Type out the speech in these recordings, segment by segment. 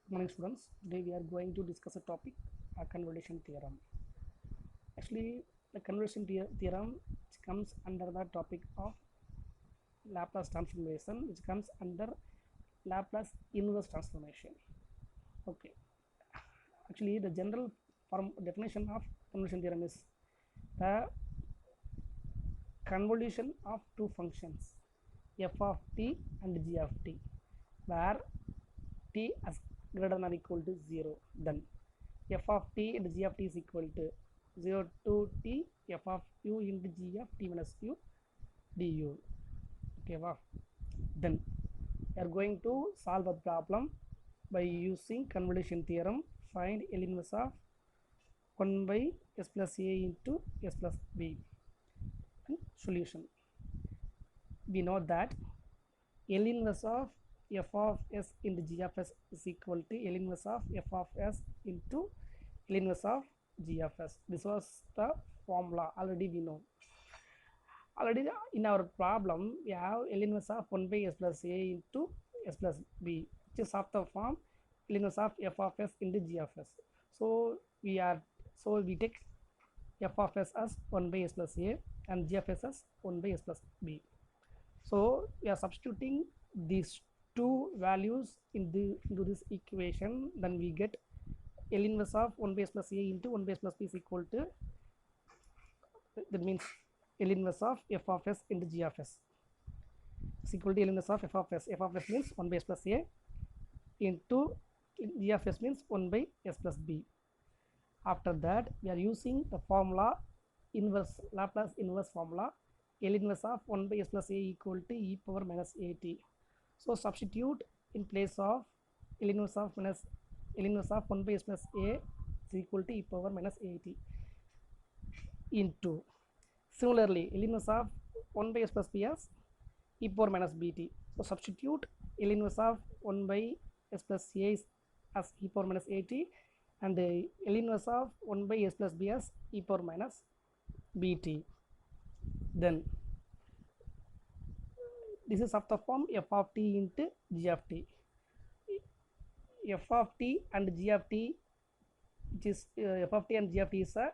Good morning, students. Today we are going to discuss a topic, a convolution theorem. Actually, the convolution theorem comes under the topic of Laplace transformation, which comes under Laplace inverse transformation. Okay. Actually, the general definition of convolution theorem is the convolution of two functions, f of t and g of t, where t is greater than or equal to 0. Then f of t and g of t is equal to 0 to t f of u into g of t minus u du. Okay, wow. Then we are going to solve a problem by using convolution theorem. Find L inverse of 1 by s plus a into s plus b. And solution. We know that L inverse of f of s into g of s is equal to L inverse of f of s into L inverse of g of s. This was the formula already we know. Already in our problem we have L inverse of 1 by s plus a into s plus b, which is of the form L inverse of f of s into g of s. So we take f of s as 1 by s plus a and g of s as 1 by s plus b. So we are substituting these two values into this equation. Then we get L inverse of 1 by s plus a into 1 by s plus b is equal to, that means L inverse of f of s into g of s is equal to L inverse of f of s. F of s means 1 by s plus a into g of s means 1 by s plus b. After that we are using the formula inverse, Laplace inverse formula. L inverse of 1 by s plus a equal to e power minus at. So substitute in place of L inverse of 1 by s plus a is equal to e power minus at into, similarly L inverse of 1 by s plus b as e power minus bt. So substitute L inverse of 1 by s plus a as e power minus at and L inverse of 1 by s plus b as e power minus bt. Then this is of the form f of t into g of t. F of t and g of t, which is f of t and g of t is a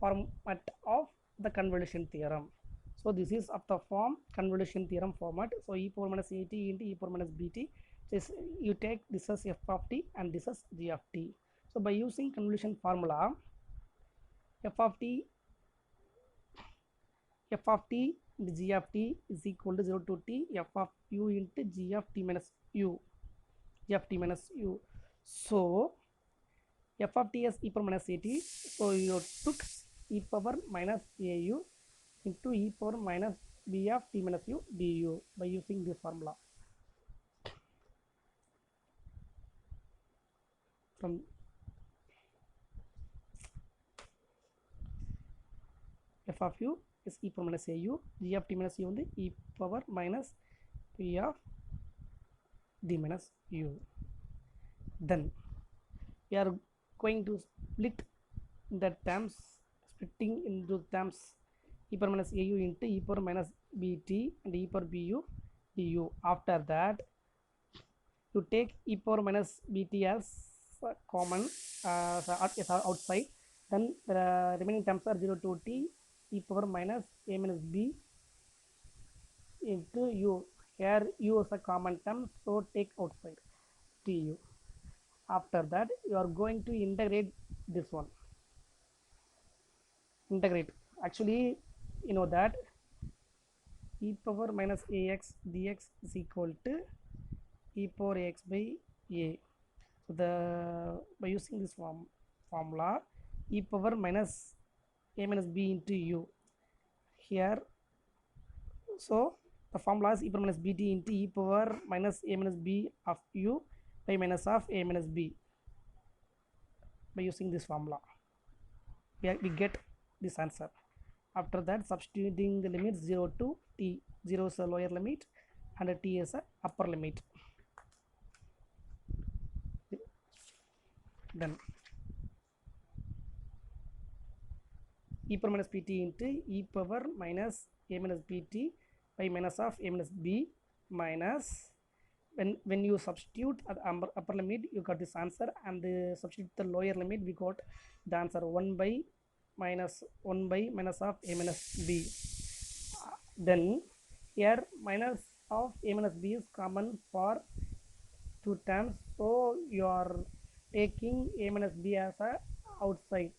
format of the convolution theorem. So this is of the form convolution theorem format. So e power minus at into e power minus bt. This you take this as f of t and this as g of t. So by using convolution formula, f of t into g of t is equal to 0 to t f of u into g of t minus u. So f of t is e power minus at. So you took e power minus au into e power minus b of t minus u du by using this formula. From f of u is e power minus au, g of t minus u வந்து e power minus p of d minus u. Then we are going to split the terms, splitting into terms e power minus au into e power minus bt and e power bu du. After that you take e power minus bt as common outside. Then the remaining terms are 0 to t e power minus a minus b into u. Here u is a common term, so take outside tu. After that you are going to integrate this one. Actually you know that e power minus ax dx is equal to e power ax by a. So by using this formula e power minus a minus b into u here. So the formula is e power minus bt into e power minus a minus b of u by minus of a minus b. By using this formula we get this answer. After that substituting the limits 0 to t. 0 is a lower limit and t is a upper limit. Then e power minus pt into e power minus a minus bt by minus of a minus b minus when you substitute at upper limit, you got this answer, and substitute the lower limit, we got the answer 1 by minus of a minus b. Then here minus of a minus b is common for two terms, so you are taking a minus b as a outside.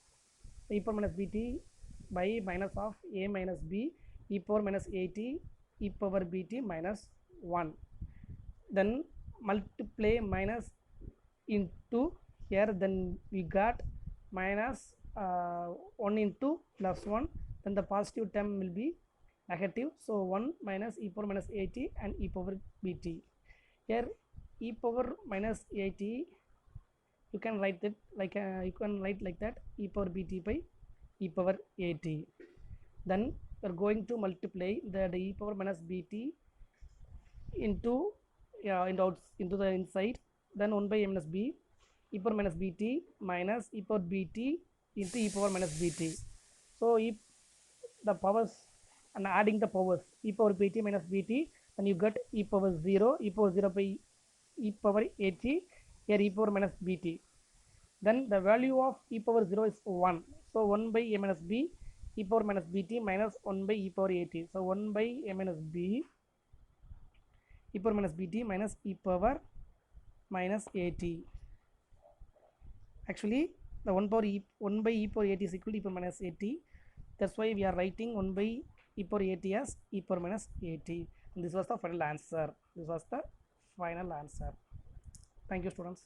E power minus bt by minus of a minus b e power minus at e power bt minus 1. Then multiply minus into here, then we got minus 1 into plus 1, then the positive term will be negative, so 1 minus e power minus at and e power bt. Here e power minus at, you can write it like that, e power bt by e power at. Then we are going to multiply the e power minus bt into into the inside, then 1 by a minus b e power minus bt minus e power bt into e power minus bt. So if the powers and adding the powers, e power bt minus bt, then you get e power 0 by e power at, here e power minus bt. Then the value of e power 0 is 1, so 1 by a minus b e power minus bt minus 1 by e power at, so 1 by a minus b e power minus bt minus e power minus at. Actually the 1 by e power at is equal to e power minus at, that's why we are writing 1 by e power at as e power minus at. And this was the final answer. Thank you, students.